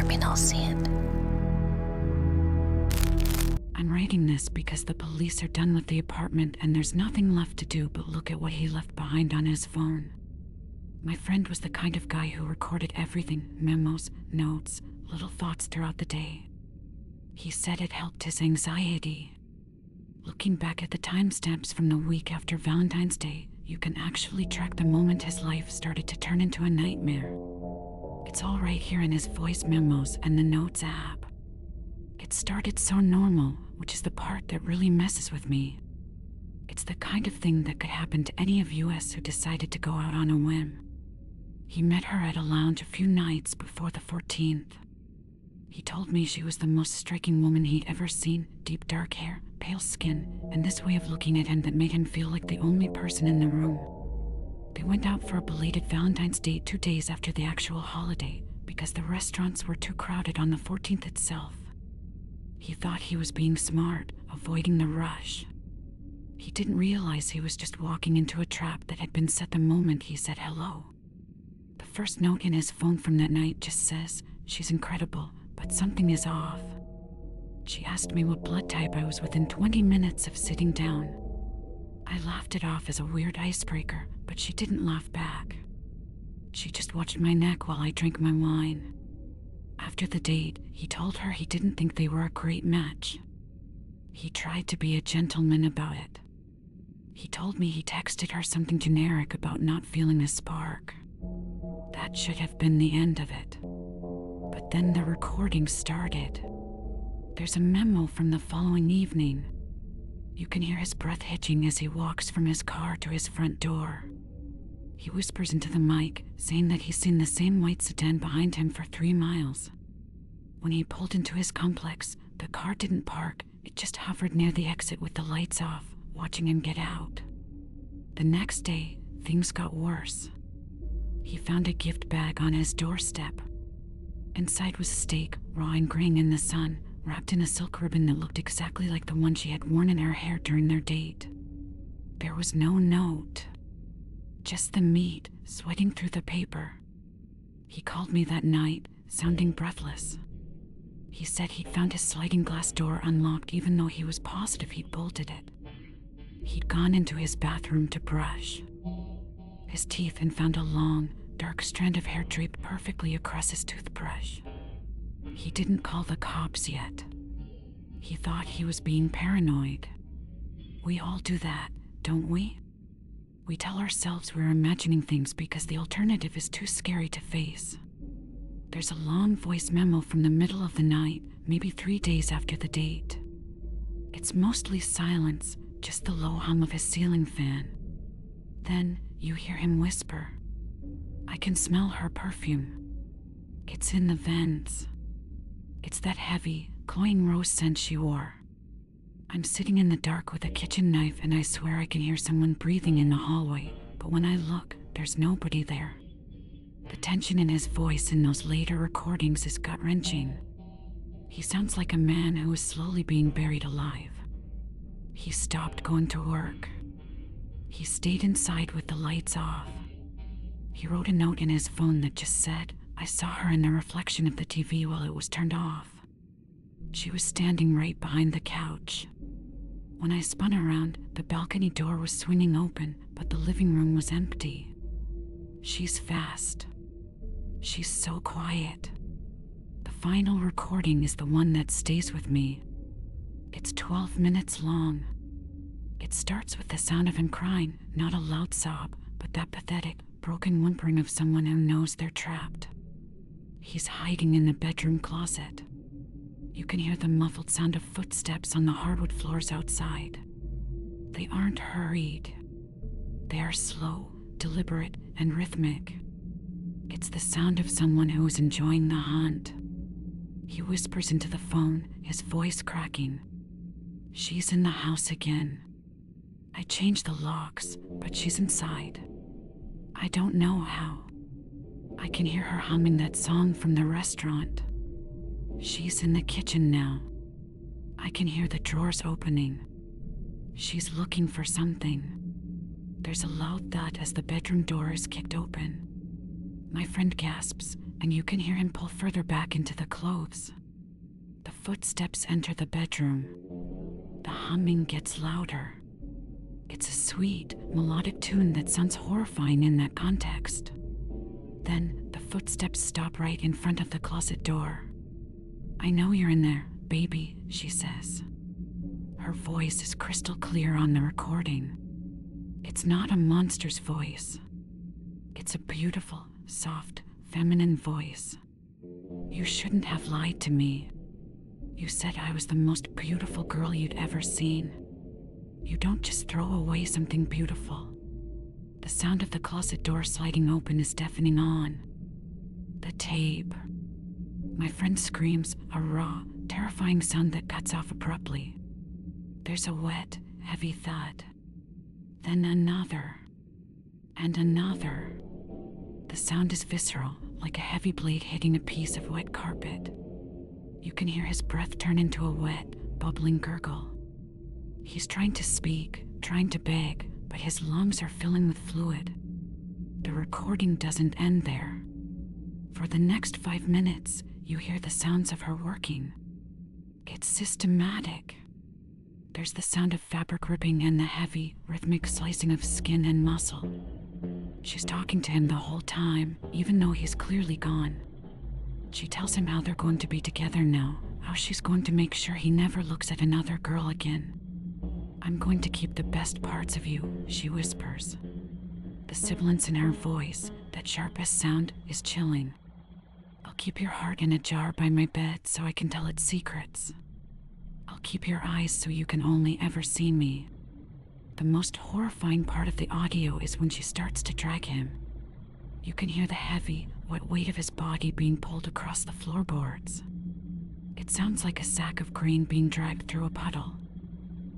mean I'll see it. I'm writing this because the police are done with the apartment and there's nothing left to do but look at what he left behind on his phone. My friend was the kind of guy who recorded everything, memos, notes, little thoughts throughout the day. He said it helped his anxiety. Looking back at the timestamps from the week after Valentine's Day, you can actually track the moment his life started to turn into a nightmare. It's all right here in his voice memos and the notes app. It started so normal, which is the part that really messes with me. It's the kind of thing that could happen to any of us who decided to go out on a whim. He met her at a lounge a few nights before the 14th. He told me she was the most striking woman he'd ever seen, deep dark hair, pale skin, and this way of looking at him that made him feel like the only person in the room. They went out for a belated Valentine's Day 2 days after the actual holiday, because the restaurants were too crowded on the 14th itself. He thought he was being smart, avoiding the rush. He didn't realize he was just walking into a trap that had been set the moment he said hello. The first note in his phone from that night just says, "She's incredible, but something is off." She asked me what blood type I was within 20 minutes of sitting down. I laughed it off as a weird icebreaker, but she didn't laugh back. She just watched my neck while I drank my wine. After the date, he told her he didn't think they were a great match. He tried to be a gentleman about it. He told me he texted her something generic about not feeling a spark. That should have been the end of it. But then the recording started. There's a memo from the following evening. You can hear his breath hitching as he walks from his car to his front door. He whispers into the mic, saying that he's seen the same white sedan behind him for 3 miles. When he pulled into his complex, the car didn't park, it just hovered near the exit with the lights off, watching him get out. The next day, things got worse. He found a gift bag on his doorstep. Inside was steak, raw and graying in the sun, wrapped in a silk ribbon that looked exactly like the one she had worn in her hair during their date. There was no note. Just the meat, sweating through the paper. He called me that night, sounding breathless. He said he'd found his sliding glass door unlocked even though he was positive he'd bolted it. He'd gone into his bathroom to brush his teeth and found a long, dark strand of hair draped perfectly across his toothbrush. He didn't call the cops yet. He thought he was being paranoid. We all do that, don't we? We tell ourselves we're imagining things because the alternative is too scary to face. There's a long voice memo from the middle of the night, maybe 3 days after the date. It's mostly silence, just the low hum of his ceiling fan. Then you hear him whisper, "I can smell her perfume. It's in the vents." It's that heavy, cloying rose scent she wore. I'm sitting in the dark with a kitchen knife and I swear I can hear someone breathing in the hallway, but when I look, there's nobody there. The tension in his voice in those later recordings is gut-wrenching. He sounds like a man who is slowly being buried alive. He stopped going to work. He stayed inside with the lights off. He wrote a note in his phone that just said, "I saw her in the reflection of the TV while it was turned off. She was standing right behind the couch. When I spun around, the balcony door was swinging open, but the living room was empty. She's fast. She's so quiet." The final recording is the one that stays with me. It's 12 minutes long. It starts with the sound of him crying, not a loud sob, but that pathetic, broken whimpering of someone who knows they're trapped. He's hiding in the bedroom closet. You can hear the muffled sound of footsteps on the hardwood floors outside. They aren't hurried. They are slow, deliberate, and rhythmic. It's the sound of someone who is enjoying the hunt. He whispers into the phone, his voice cracking. "She's in the house again. I changed the locks, but she's inside. I don't know how. I can hear her humming that song from the restaurant. She's in the kitchen now. I can hear the drawers opening. She's looking for something." There's a loud thud as the bedroom door is kicked open. My friend gasps, and you can hear him pull further back into the clothes. The footsteps enter the bedroom. The humming gets louder. It's a sweet, melodic tune that sounds horrifying in that context. Then, the footsteps stop right in front of the closet door. "I know you're in there, baby," she says. Her voice is crystal clear on the recording. It's not a monster's voice. It's a beautiful, soft, feminine voice. "You shouldn't have lied to me. You said I was the most beautiful girl you'd ever seen. You don't just throw away something beautiful." The sound of the closet door sliding open is deafening on. The tape. My friend screams, a raw, terrifying sound that cuts off abruptly. There's a wet, heavy thud. Then another. And another. The sound is visceral, like a heavy blade hitting a piece of wet carpet. You can hear his breath turn into a wet, bubbling gurgle. He's trying to speak, trying to beg, but his lungs are filling with fluid. The recording doesn't end there. For the next 5 minutes, you hear the sounds of her working. It's systematic. There's the sound of fabric ripping and the heavy, rhythmic slicing of skin and muscle. She's talking to him the whole time, even though he's clearly gone. She tells him how they're going to be together now, how she's going to make sure he never looks at another girl again. "I'm going to keep the best parts of you," she whispers. The sibilance in her voice, that sharpest sound, is chilling. "I'll keep your heart in a jar by my bed so I can tell its secrets. I'll keep your eyes so you can only ever see me." The most horrifying part of the audio is when she starts to drag him. You can hear the heavy, wet weight of his body being pulled across the floorboards. It sounds like a sack of grain being dragged through a puddle.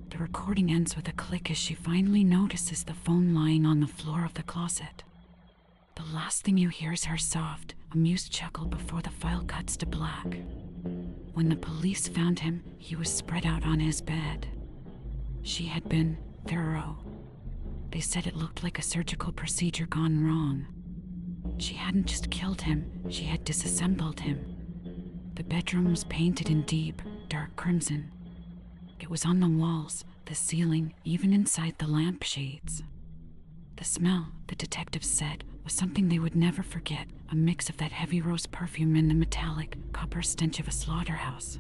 The recording ends with a click as she finally notices the phone lying on the floor of the closet. The last thing you hear is her soft, amused chuckle before the file cuts to black. When the police found him, he was spread out on his bed. She had been thorough. They said it looked like a surgical procedure gone wrong. She hadn't just killed him, she had disassembled him. The bedroom was painted in deep, dark crimson. It was on the walls, the ceiling, even inside the lampshades. The smell, the detectives said, was something they would never forget, a mix of that heavy rose perfume and the metallic, copper stench of a slaughterhouse.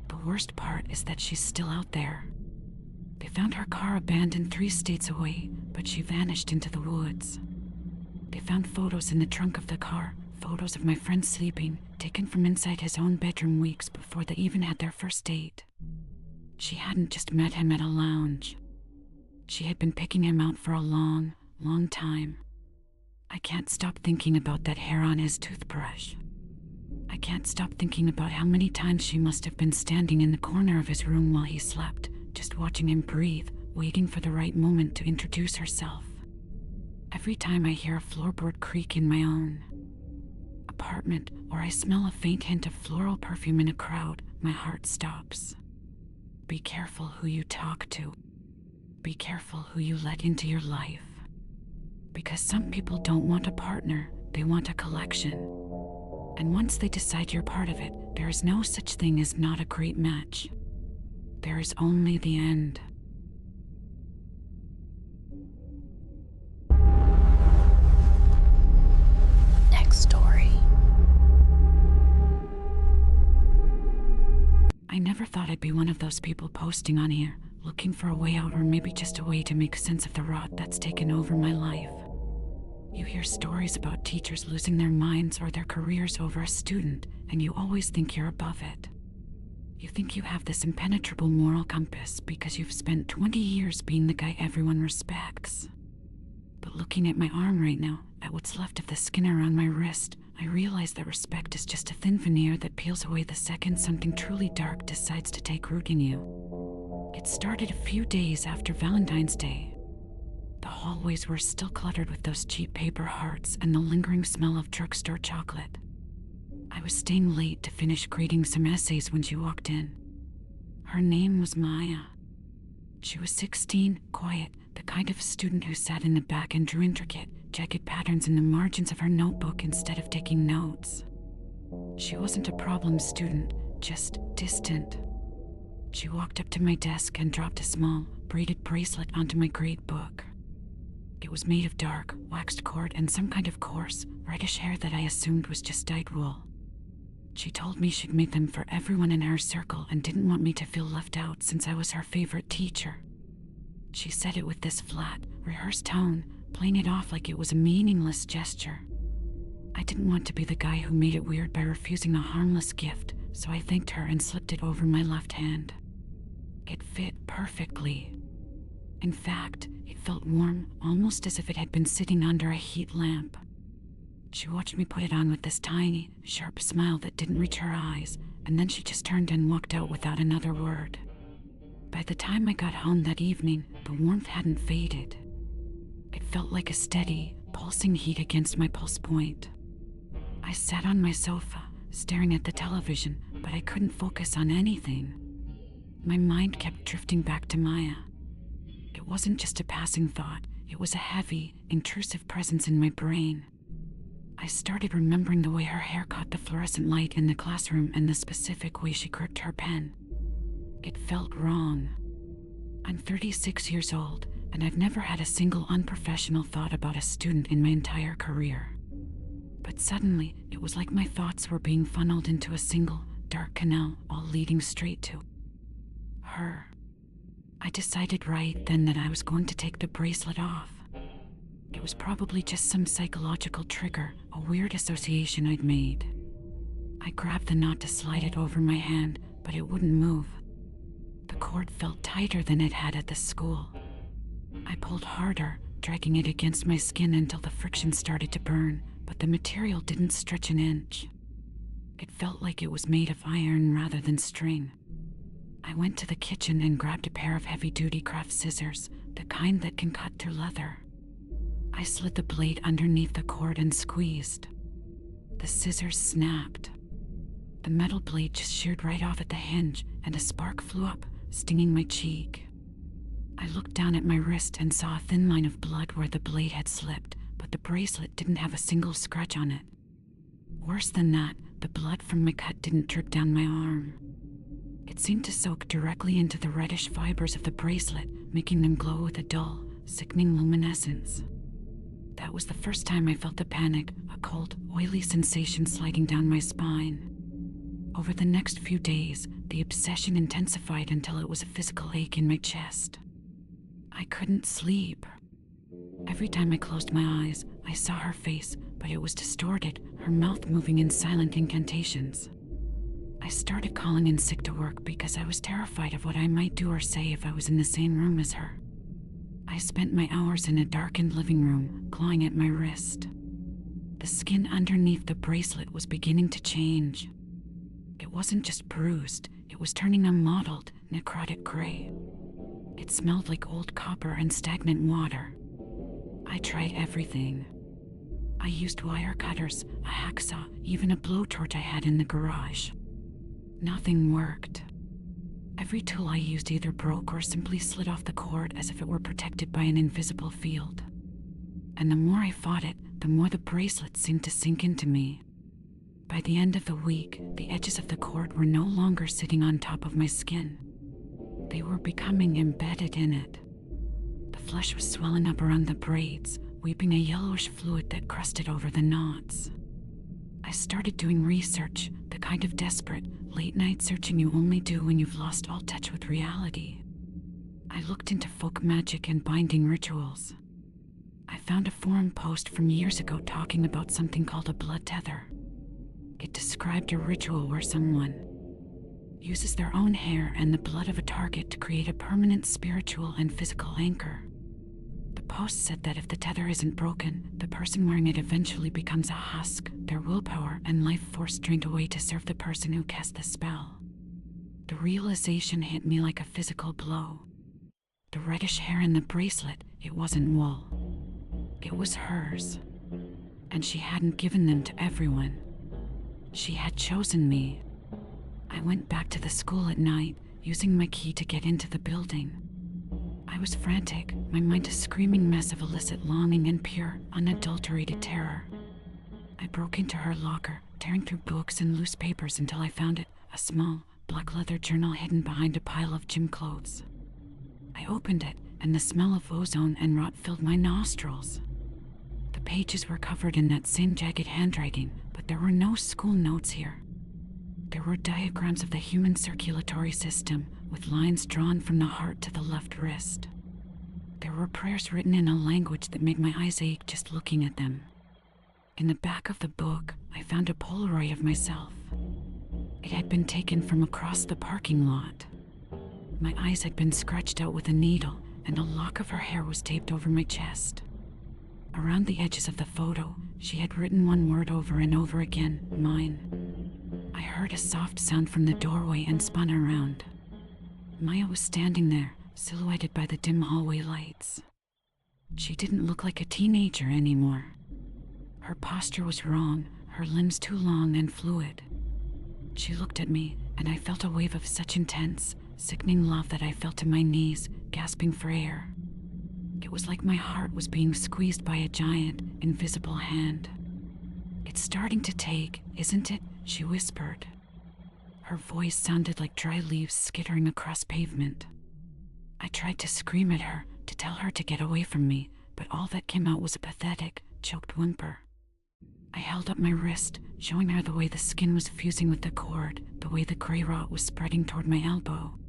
The worst part is that she's still out there. They found her car abandoned 3 states away, but she vanished into the woods. They found photos in the trunk of the car, photos of my friend sleeping, taken from inside his own bedroom weeks before they even had their first date. She hadn't just met him at a lounge. She had been picking him out for a long, long time. I can't stop thinking about that hair on his toothbrush. I can't stop thinking about how many times she must have been standing in the corner of his room while he slept, just watching him breathe, waiting for the right moment to introduce herself. Every time I hear a floorboard creak in my own apartment, or I smell a faint hint of floral perfume in a crowd, my heart stops. Be careful who you talk to. Be careful who you let into your life. Because some people don't want a partner, they want a collection. And once they decide you're part of it, there is no such thing as not a great match. There is only the end. Next story. I never thought I'd be one of those people posting on here, looking for a way out or maybe just a way to make sense of the rot that's taken over my life. You hear stories about teachers losing their minds or their careers over a student, and you always think you're above it. You think you have this impenetrable moral compass because you've spent 20 years being the guy everyone respects. But looking at my arm right now, at what's left of the skin around my wrist, I realize that respect is just a thin veneer that peels away the second something truly dark decides to take root in you. It started a few days after Valentine's Day. The hallways were still cluttered with those cheap paper hearts and the lingering smell of drugstore chocolate. I was staying late to finish grading some essays when she walked in. Her name was Maya. She was 16, quiet, the kind of student who sat in the back and drew intricate, jagged patterns in the margins of her notebook instead of taking notes. She wasn't a problem student, just distant. She walked up to my desk and dropped a small, braided bracelet onto my grade book. It was made of dark, waxed cord and some kind of coarse, reddish hair that I assumed was just dyed wool. She told me she'd made them for everyone in her circle and didn't want me to feel left out since I was her favorite teacher. She said it with this flat, rehearsed tone, playing it off like it was a meaningless gesture. I didn't want to be the guy who made it weird by refusing a harmless gift, so I thanked her and slipped it over my left hand. It fit perfectly. In fact, it felt warm, almost as if it had been sitting under a heat lamp. She watched me put it on with this tiny, sharp smile that didn't reach her eyes, and then she just turned and walked out without another word. By the time I got home that evening, the warmth hadn't faded. It felt like a steady, pulsing heat against my pulse point. I sat on my sofa, staring at the television, but I couldn't focus on anything. My mind kept drifting back to Maya. It wasn't just a passing thought, it was a heavy, intrusive presence in my brain. I started remembering the way her hair caught the fluorescent light in the classroom and the specific way she gripped her pen. It felt wrong. I'm 36 years old, and I've never had a single unprofessional thought about a student in my entire career. But suddenly, it was like my thoughts were being funneled into a single, dark canal, all leading straight to her. I decided right then that I was going to take the bracelet off. It was probably just some psychological trigger, a weird association I'd made. I grabbed the knot to slide it over my hand, but it wouldn't move. The cord felt tighter than it had at the school. I pulled harder, dragging it against my skin until the friction started to burn, but the material didn't stretch an inch. It felt like it was made of iron rather than string. I went to the kitchen and grabbed a pair of heavy-duty craft scissors, the kind that can cut through leather. I slid the blade underneath the cord and squeezed. The scissors snapped. The metal blade just sheared right off at the hinge, and a spark flew up, stinging my cheek. I looked down at my wrist and saw a thin line of blood where the blade had slipped, but the bracelet didn't have a single scratch on it. Worse than that, the blood from my cut didn't drip down my arm. It seemed to soak directly into the reddish fibers of the bracelet, making them glow with a dull, sickening luminescence. That was the first time I felt the panic, a cold, oily sensation sliding down my spine. Over the next few days, the obsession intensified until it was a physical ache in my chest. I couldn't sleep. Every time I closed my eyes, I saw her face, but it was distorted, her mouth moving in silent incantations. I started calling in sick to work because I was terrified of what I might do or say if I was in the same room as her. I spent my hours in a darkened living room, clawing at my wrist. The skin underneath the bracelet was beginning to change. It wasn't just bruised, it was turning a mottled, necrotic gray. It smelled like old copper and stagnant water. I tried everything. I used wire cutters, a hacksaw, even a blowtorch I had in the garage. Nothing worked. Every tool I used either broke or simply slid off the cord as if it were protected by an invisible field. And the more I fought it, the more the bracelet seemed to sink into me. By the end of the week, the edges of the cord were no longer sitting on top of my skin. They were becoming embedded in it. The flesh was swelling up around the braids, weeping a yellowish fluid that crusted over the knots. I started doing research, the kind of desperate, late-night searching you only do when you've lost all touch with reality. I looked into folk magic and binding rituals. I found a forum post from years ago talking about something called a blood tether. It described a ritual where someone uses their own hair and the blood of a target to create a permanent spiritual and physical anchor. The post said that if the tether isn't broken, the person wearing it eventually becomes a husk, their willpower and life force drained away to serve the person who cast the spell. The realization hit me like a physical blow. The reddish hair in the bracelet, it wasn't wool. It was hers. And she hadn't given them to everyone. She had chosen me. I went back to the school at night, using my key to get into the building. I I was frantic, my mind a screaming mess of illicit longing and pure, unadulterated terror. I broke into her locker, tearing through books and loose papers until I found it, a small, black leather journal hidden behind a pile of gym clothes. I opened it, and the smell of ozone and rot filled my nostrils. The pages were covered in that same jagged handwriting, but there were no school notes here. There were diagrams of the human circulatory system, with lines drawn from the heart to the left wrist. There were prayers written in a language that made my eyes ache just looking at them. In the back of the book, I found a Polaroid of myself. It had been taken from across the parking lot. My eyes had been scratched out with a needle, and a lock of her hair was taped over my chest. Around the edges of the photo, she had written one word over and over again, mine. I heard a soft sound from the doorway and spun around. Maya was standing there, silhouetted by the dim hallway lights. She didn't look like a teenager anymore. Her posture was wrong, her limbs too long and fluid. She looked at me, and I felt a wave of such intense, sickening love that I fell to my knees, gasping for air. It was like my heart was being squeezed by a giant, invisible hand. "It's starting to take, isn't it?" she whispered. Her voice sounded like dry leaves skittering across pavement. I tried to scream at her, to tell her to get away from me, but all that came out was a pathetic, choked whimper. I held up my wrist, showing her the way the skin was fusing with the cord, the way the gray rot was spreading toward my elbow.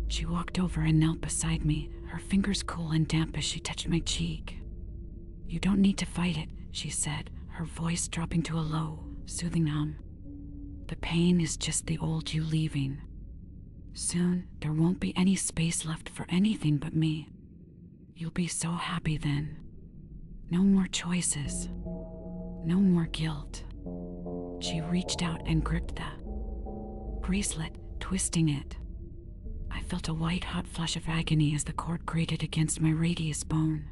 She walked over and knelt beside me, her fingers cool and damp as she touched my cheek. "You don't need to fight it," she said, her voice dropping to a low, soothing hum. "The pain is just the old you leaving. Soon, there won't be any space left for anything but me. You'll be so happy then. No more choices. No more guilt." She reached out and gripped the bracelet, twisting it. I felt a white-hot flush of agony as the cord grated against my radius bone.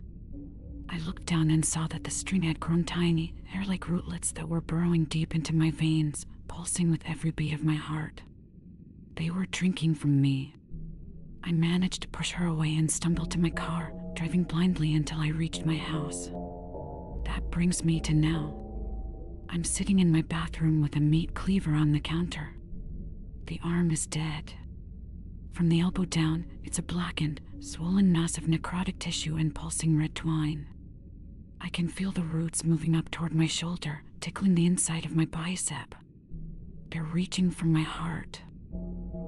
I looked down and saw that the string had grown tiny, hair-like rootlets that were burrowing deep into my veins, pulsing with every beat of my heart. They were drinking from me. I managed to push her away and stumbled to my car, driving blindly until I reached my house. That brings me to now. I'm sitting in my bathroom with a meat cleaver on the counter. The arm is dead. From the elbow down, it's a blackened, swollen mass of necrotic tissue and pulsing red twine. I can feel the roots moving up toward my shoulder, tickling the inside of my bicep. They're reaching for my heart.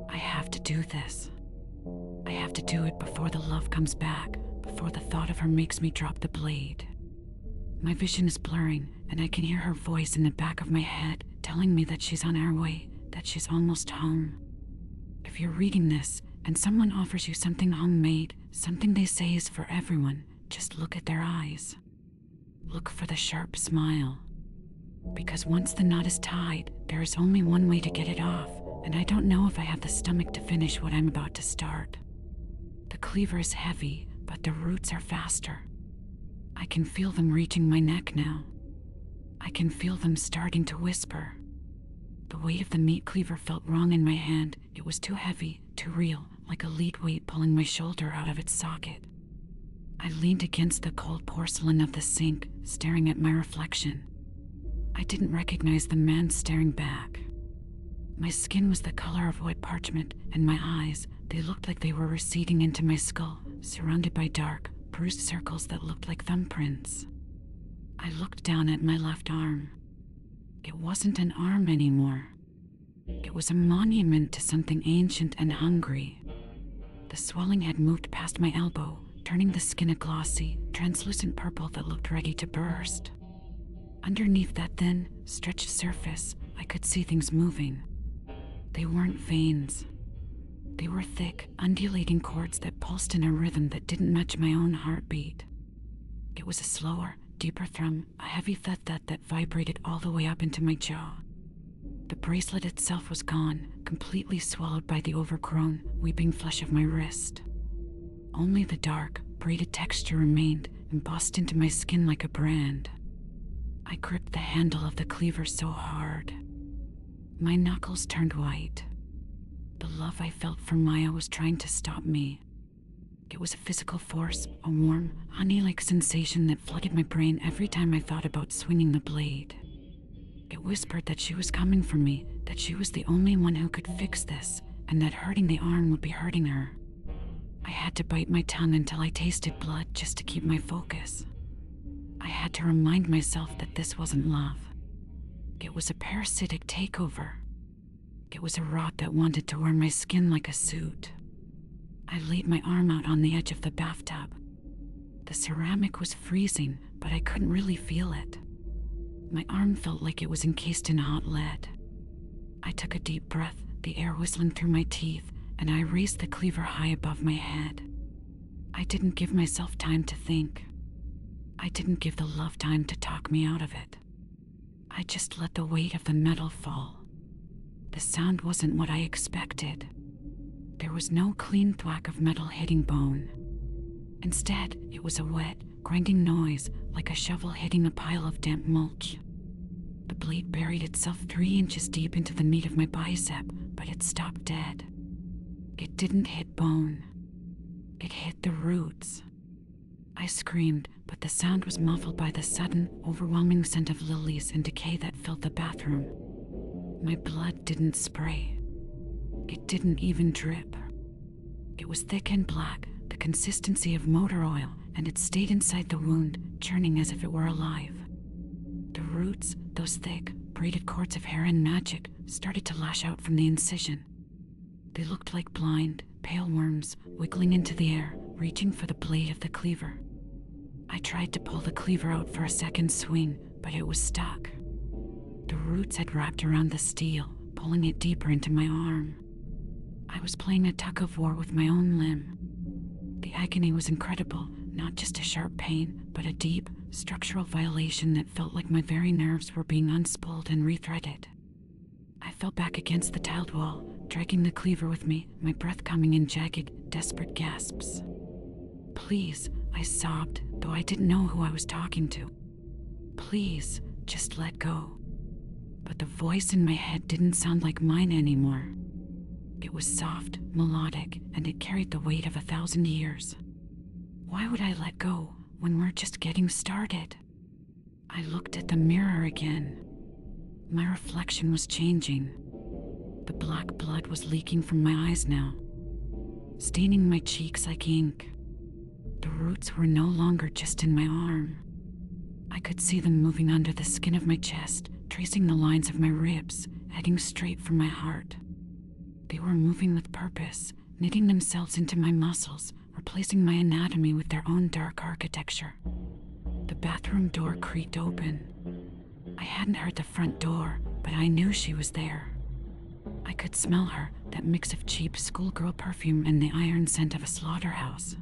I have to do this. I have to do it before the love comes back, before the thought of her makes me drop the blade. My vision is blurring, and I can hear her voice in the back of my head telling me that she's on our way, that she's almost home. If you're reading this, and someone offers you something homemade, something they say is for everyone, just look at their eyes. Look for the sharp smile. Because once the knot is tied, there is only one way to get it off, and I don't know if I have the stomach to finish what I'm about to start. The cleaver is heavy, but the roots are faster. I can feel them reaching my neck now. I can feel them starting to whisper. The weight of the meat cleaver felt wrong in my hand. It was too heavy, too real, like a lead weight pulling my shoulder out of its socket. I leaned against the cold porcelain of the sink, staring at my reflection. I didn't recognize the man staring back. My skin was the color of wet parchment, and my eyes, they looked like they were receding into my skull, surrounded by dark, bruised circles that looked like thumbprints. I looked down at my left arm. It wasn't an arm anymore. It was a monument to something ancient and hungry. The swelling had moved past my elbow, turning the skin a glossy, translucent purple that looked ready to burst. Underneath that thin, stretched surface, I could see things moving. They weren't veins. They were thick, undulating cords that pulsed in a rhythm that didn't match my own heartbeat. It was a slower, deeper thrum, a heavy thud-thud that vibrated all the way up into my jaw. The bracelet itself was gone, completely swallowed by the overgrown, weeping flesh of my wrist. Only the dark, braided texture remained, embossed into my skin like a brand. I gripped the handle of the cleaver so hard. My knuckles turned white. The love I felt for Maya was trying to stop me. It was a physical force, a warm, honey-like sensation that flooded my brain every time I thought about swinging the blade. It whispered that she was coming for me, that she was the only one who could fix this, and that hurting the arm would be hurting her. I had to bite my tongue until I tasted blood just to keep my focus. I had to remind myself that this wasn't love. It was a parasitic takeover. It was a rot that wanted to wear my skin like a suit. I laid my arm out on the edge of the bathtub. The ceramic was freezing, but I couldn't really feel it. My arm felt like it was encased in hot lead. I took a deep breath, the air whistling through my teeth, and I raised the cleaver high above my head. I didn't give myself time to think. I didn't give the love time to talk me out of it. I just let the weight of the metal fall. The sound wasn't what I expected. There was no clean thwack of metal hitting bone. Instead, it was a wet, grinding noise like a shovel hitting a pile of damp mulch. The blade buried itself 3 inches deep into the meat of my bicep, but it stopped dead. It didn't hit bone. It hit the roots. I screamed, but the sound was muffled by the sudden, overwhelming scent of lilies and decay that filled the bathroom. My blood didn't spray. It didn't even drip. It was thick and black, the consistency of motor oil, and it stayed inside the wound, churning as if it were alive. The roots, those thick, braided cords of hair and magic, started to lash out from the incision. They looked like blind, pale worms, wiggling into the air, reaching for the blade of the cleaver. I tried to pull the cleaver out for a second swing, but it was stuck. The roots had wrapped around the steel, pulling it deeper into my arm. I was playing a tug-of-war with my own limb. The agony was incredible, not just a sharp pain, but a deep, structural violation that felt like my very nerves were being unspooled and rethreaded. I fell back against the tiled wall, dragging the cleaver with me, my breath coming in jagged, desperate gasps. "Please," I sobbed, though I didn't know who I was talking to. "Please, just let go." But the voice in my head didn't sound like mine anymore. It was soft, melodic, and it carried the weight of 1,000 years. Why would I let go when we're just getting started? I looked at the mirror again. My reflection was changing. The black blood was leaking from my eyes now, staining my cheeks like ink. The roots were no longer just in my arm. I could see them moving under the skin of my chest, tracing the lines of my ribs, heading straight for my heart. They were moving with purpose, knitting themselves into my muscles, replacing my anatomy with their own dark architecture. The bathroom door creaked open. I hadn't heard the front door, but I knew she was there. I could smell her, that mix of cheap schoolgirl perfume and the iron scent of a slaughterhouse.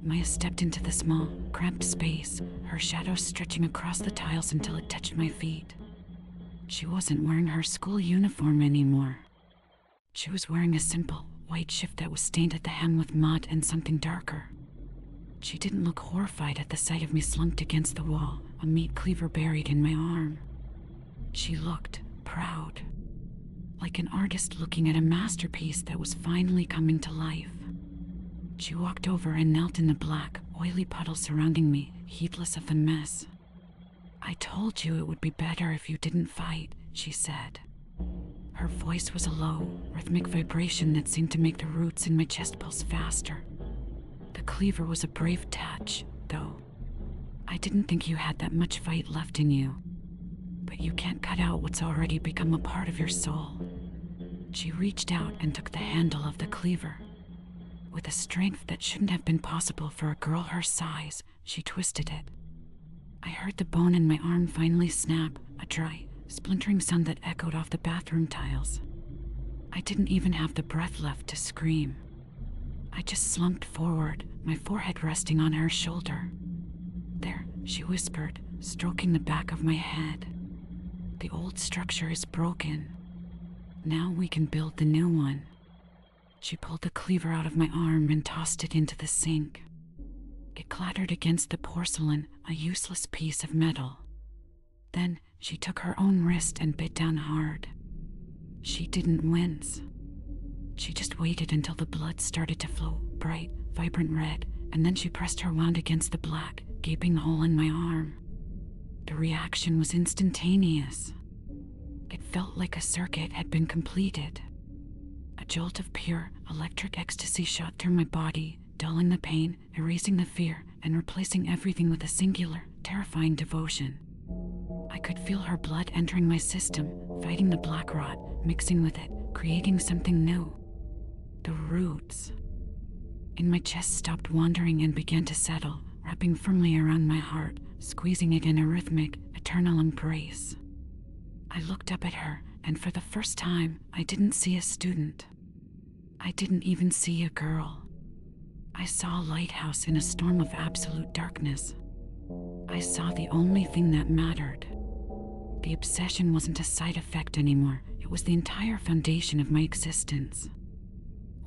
Maya stepped into the small, cramped space, her shadow stretching across the tiles until it touched my feet. She wasn't wearing her school uniform anymore. She was wearing a simple, white shift that was stained at the hem with mud and something darker. She didn't look horrified at the sight of me slumped against the wall, a meat cleaver buried in my arm. She looked proud, like an artist looking at a masterpiece that was finally coming to life. She walked over and knelt in the black, oily puddle surrounding me, heedless of the mess. "I told you it would be better if you didn't fight," she said. Her voice was a low, rhythmic vibration that seemed to make the roots in my chest pulse faster. The cleaver was a brave touch, though. "I didn't think you had that much fight left in you. But you can't cut out what's already become a part of your soul." She reached out and took the handle of the cleaver. With a strength that shouldn't have been possible for a girl her size, she twisted it. I heard the bone in my arm finally snap, a dry, splintering sound that echoed off the bathroom tiles. I didn't even have the breath left to scream. I just slumped forward, my forehead resting on her shoulder. "There," she whispered, stroking the back of my head. "The old structure is broken. Now we can build the new one." She pulled the cleaver out of my arm and tossed it into the sink. It clattered against the porcelain, a useless piece of metal. Then she took her own wrist and bit down hard. She didn't wince. She just waited until the blood started to flow, bright, vibrant red, and then she pressed her wand against the black, gaping hole in my arm. The reaction was instantaneous. It felt like a circuit had been completed. A jolt of pure, electric ecstasy shot through my body, dulling the pain, erasing the fear, and replacing everything with a singular, terrifying devotion. I could feel her blood entering my system, fighting the black rot, mixing with it, creating something new. The roots in my chest stopped wandering and began to settle, wrapping firmly around my heart, squeezing it in a rhythmic, eternal embrace. I looked up at her, and for the first time, I didn't see a student. I didn't even see a girl. I saw a lighthouse in a storm of absolute darkness. I saw the only thing that mattered. The obsession wasn't a side effect anymore. It was the entire foundation of my existence.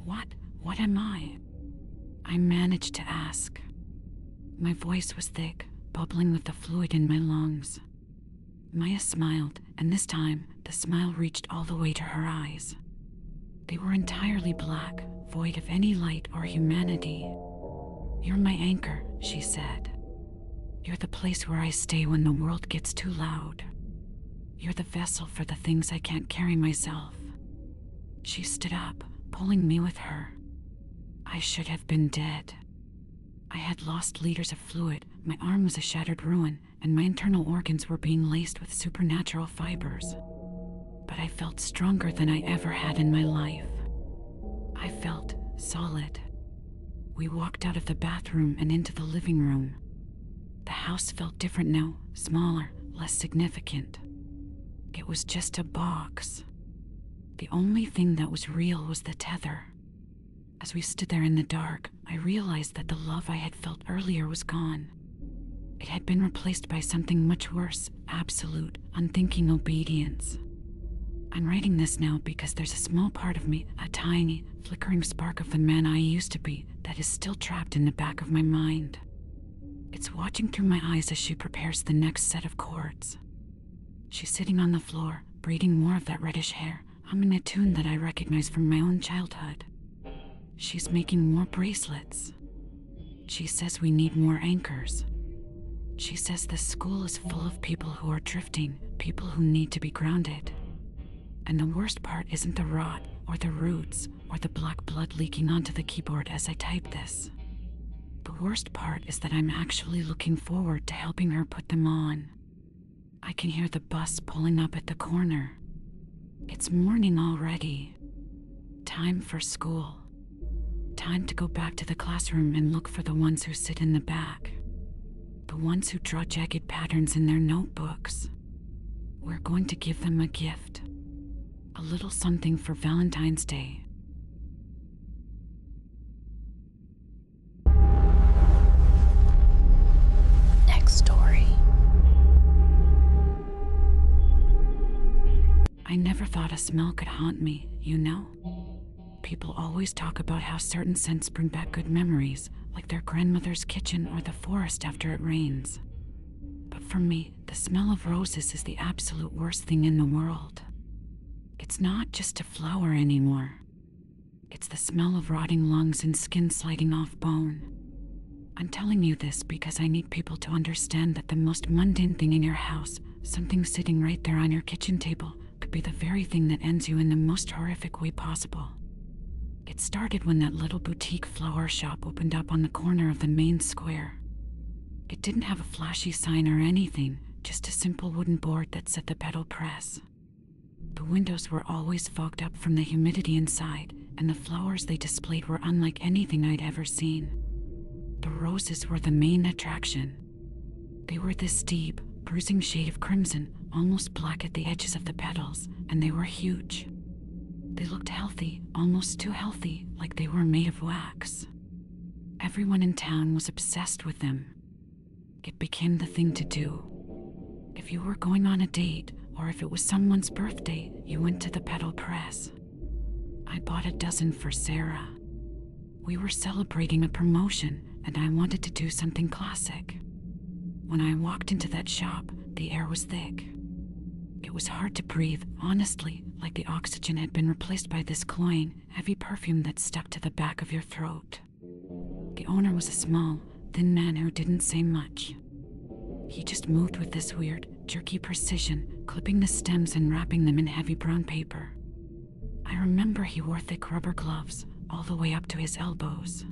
What am I? I managed to ask. My voice was thick, bubbling with the fluid in my lungs. Maya smiled, and this time, the smile reached all the way to her eyes. They were entirely black, void of any light or humanity. "You're my anchor," she said. "You're the place where I stay when the world gets too loud. You're the vessel for the things I can't carry myself." She stood up, pulling me with her. I should have been dead. I had lost liters of fluid, my arm was a shattered ruin, and my internal organs were being laced with supernatural fibers. But I felt stronger than I ever had in my life. I felt solid. We walked out of the bathroom and into the living room. The house felt different now, smaller, less significant. It was just a box. The only thing that was real was the tether. As we stood there in the dark, I realized that the love I had felt earlier was gone. It had been replaced by something much worse, absolute, unthinking obedience. I'm writing this now because there's a small part of me, a tiny, flickering spark of the man I used to be, that is still trapped in the back of my mind. It's watching through my eyes as she prepares the next set of chords. She's sitting on the floor, braiding more of that reddish hair, humming a tune that I recognize from my own childhood. She's making more bracelets. She says we need more anchors. She says the school is full of people who are drifting, people who need to be grounded. And the worst part isn't the rot, or the roots, or the black blood leaking onto the keyboard as I type this. The worst part is that I'm actually looking forward to helping her put them on. I can hear the bus pulling up at the corner. It's morning already. Time for school. Time to go back to the classroom and look for the ones who sit in the back. The ones who draw jagged patterns in their notebooks. We're going to give them a gift. A little something for Valentine's Day. Next story. I never thought a smell could haunt me, you know? People always talk about how certain scents bring back good memories, like their grandmother's kitchen or the forest after it rains. But for me, the smell of roses is the absolute worst thing in the world. It's not just a flower anymore. It's the smell of rotting lungs and skin sliding off bone. I'm telling you this because I need people to understand that the most mundane thing in your house, something sitting right there on your kitchen table, could be the very thing that ends you in the most horrific way possible. It started when that little boutique flower shop opened up on the corner of the main square. It didn't have a flashy sign or anything, just a simple wooden board that said the pedal press. The windows were always fogged up from the humidity inside, and the flowers they displayed were unlike anything I'd ever seen. The roses were the main attraction. They were this deep, bruising shade of crimson, almost black at the edges of the petals, and they were huge. They looked healthy, almost too healthy, like they were made of wax. Everyone in town was obsessed with them. It became the thing to do. If you were going on a date, or if it was someone's birthday, you went to the pedal press. I bought a dozen for Sarah. We were celebrating a promotion, and I wanted to do something classic. When I walked into that shop, the air was thick. It was hard to breathe, honestly, like the oxygen had been replaced by this cloying, heavy perfume that stuck to the back of your throat. The owner was a small, thin man who didn't say much. He just moved with this weird, jerky precision, clipping the stems and wrapping them in heavy brown paper. I remember he wore thick rubber gloves, all the way up to his elbows.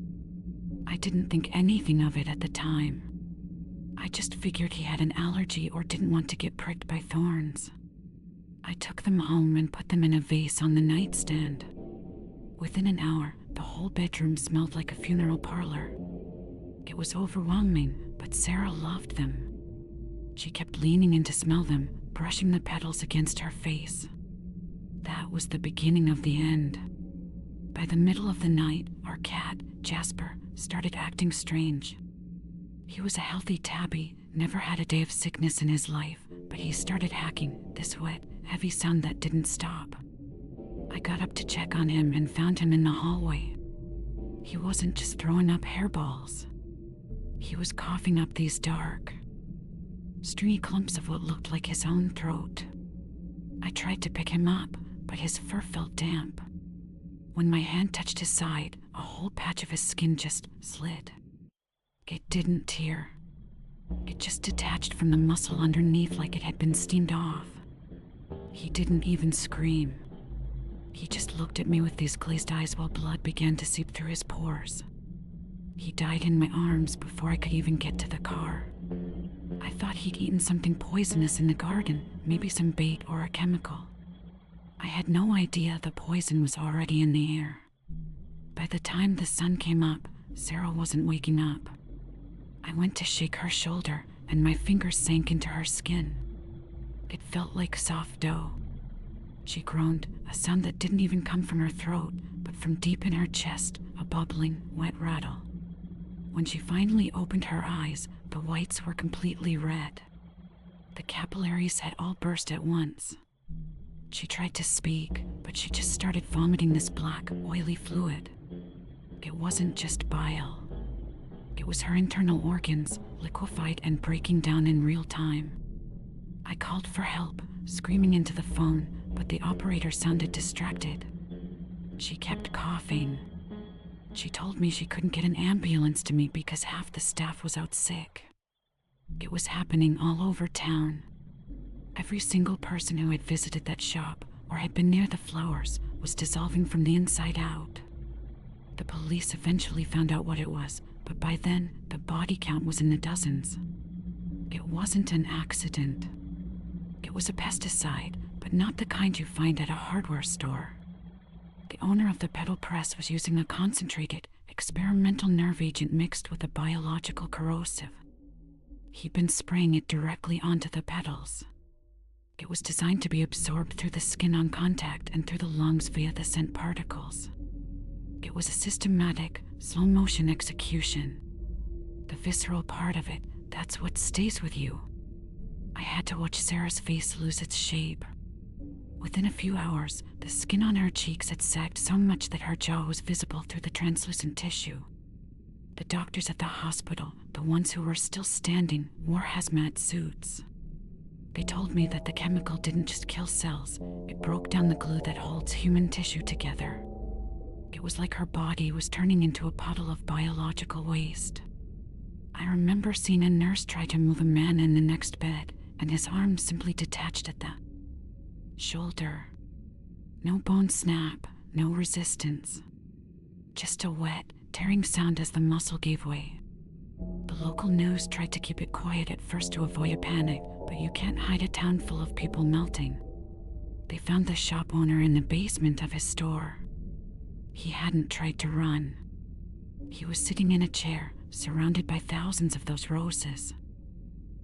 I didn't think anything of it at the time. I just figured he had an allergy or didn't want to get pricked by thorns. I took them home and put them in a vase on the nightstand. Within an hour, the whole bedroom smelled like a funeral parlor. It was overwhelming, but Sarah loved them. She kept leaning in to smell them, brushing the petals against her face. That was the beginning of the end. By the middle of the night, our cat, Jasper, started acting strange. He was a healthy tabby, never had a day of sickness in his life, but he started hacking, this wet, heavy sound that didn't stop. I got up to check on him and found him in the hallway. He wasn't just throwing up hairballs. He was coughing up these dark, stringy clumps of what looked like his own throat. I tried to pick him up, but his fur felt damp. When my hand touched his side, a whole patch of his skin just slid. It didn't tear. It just detached from the muscle underneath like it had been steamed off. He didn't even scream. He just looked at me with these glazed eyes while blood began to seep through his pores. He died in my arms before I could even get to the car. I thought he'd eaten something poisonous in the garden, maybe some bait or a chemical. I had no idea the poison was already in the air. By the time the sun came up, Sarah wasn't waking up. I went to shake her shoulder, and my fingers sank into her skin. It felt like soft dough. She groaned, a sound that didn't even come from her throat, but from deep in her chest, a bubbling, wet rattle. When she finally opened her eyes, the whites were completely red. The capillaries had all burst at once. She tried to speak, but she just started vomiting this black, oily fluid. It wasn't just bile. It was her internal organs, liquefied and breaking down in real time. I called for help, screaming into the phone, but the operator sounded distracted. She kept coughing. She told me she couldn't get an ambulance to me because half the staff was out sick. It was happening all over town. Every single person who had visited that shop or had been near the flowers was dissolving from the inside out. The police eventually found out what it was, but by then, the body count was in the dozens. It wasn't an accident. It was a pesticide, but not the kind you find at a hardware store. The owner of the petal press was using a concentrated, experimental nerve agent mixed with a biological corrosive. He'd been spraying it directly onto the petals. It was designed to be absorbed through the skin on contact and through the lungs via the scent particles. It was a systematic, slow-motion execution. The visceral part of it, that's what stays with you. I had to watch Sarah's face lose its shape. Within a few hours, the skin on her cheeks had sagged so much that her jaw was visible through the translucent tissue. The doctors at the hospital, the ones who were still standing, wore hazmat suits. They told me that the chemical didn't just kill cells, it broke down the glue that holds human tissue together. It was like her body was turning into a puddle of biological waste. I remember seeing a nurse try to move a man in the next bed, and his arm simply detached at the shoulder. No bone snap, no resistance. Just a wet, tearing sound as the muscle gave way. The local news tried to keep it quiet at first to avoid a panic, but you can't hide a town full of people melting. They found the shop owner in the basement of his store. He hadn't tried to run. He was sitting in a chair, surrounded by thousands of those roses.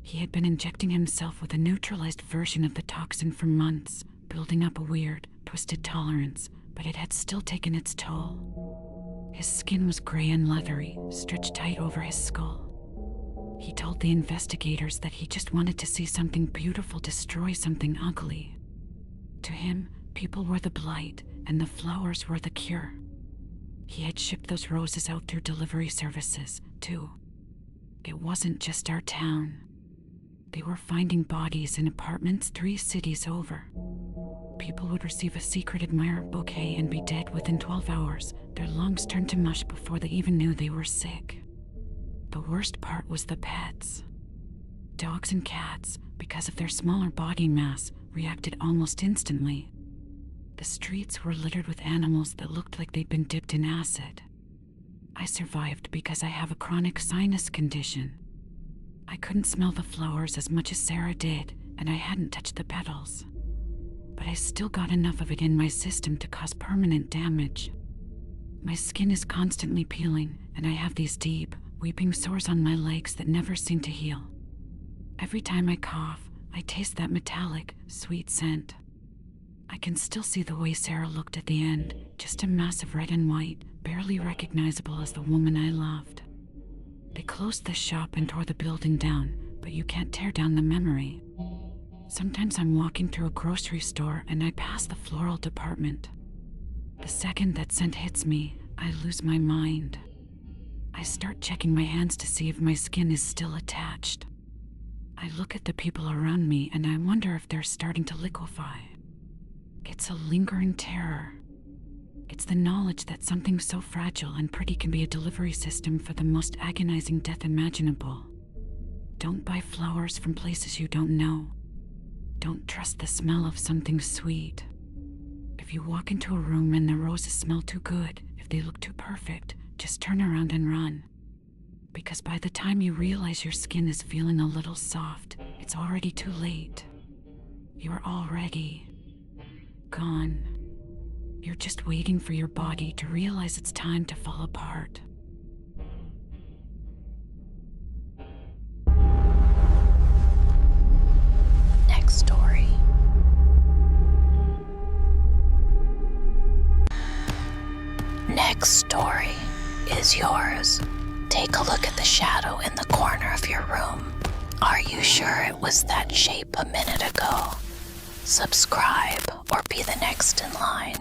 He had been injecting himself with a neutralized version of the toxin for months, building up a weird, twisted tolerance, but it had still taken its toll. His skin was gray and leathery, stretched tight over his skull. He told the investigators that he just wanted to see something beautiful destroy something ugly. To him, people were the blight, and the flowers were the cure. He had shipped those roses out through delivery services, too. It wasn't just our town. They were finding bodies in apartments 3 cities over. People would receive a secret admirer bouquet and be dead within 12 hours, their lungs turned to mush before they even knew they were sick. The worst part was the pets. Dogs and cats, because of their smaller body mass, reacted almost instantly. The streets were littered with animals that looked like they'd been dipped in acid. I survived because I have a chronic sinus condition. I couldn't smell the flowers as much as Sarah did, and I hadn't touched the petals. But I still got enough of it in my system to cause permanent damage. My skin is constantly peeling, and I have these deep, weeping sores on my legs that never seem to heal. Every time I cough, I taste that metallic, sweet scent. I can still see the way Sarah looked at the end, just a mass of red and white, barely recognizable as the woman I loved. They closed the shop and tore the building down, but you can't tear down the memory. Sometimes I'm walking through a grocery store and I pass the floral department. The second that scent hits me, I lose my mind. I start checking my hands to see if my skin is still attached. I look at the people around me and I wonder if they're starting to liquefy. It's a lingering terror. It's the knowledge that something so fragile and pretty can be a delivery system for the most agonizing death imaginable. Don't buy flowers from places you don't know. Don't trust the smell of something sweet. If you walk into a room and the roses smell too good, if they look too perfect, just turn around and run. Because by the time you realize your skin is feeling a little soft, it's already too late. You're already gone. You're just waiting for your body to realize it's time to fall apart. Next story. Next story is yours. Take a look at the shadow in the corner of your room. Are you sure it was that shape a minute ago? Subscribe or be the next in line.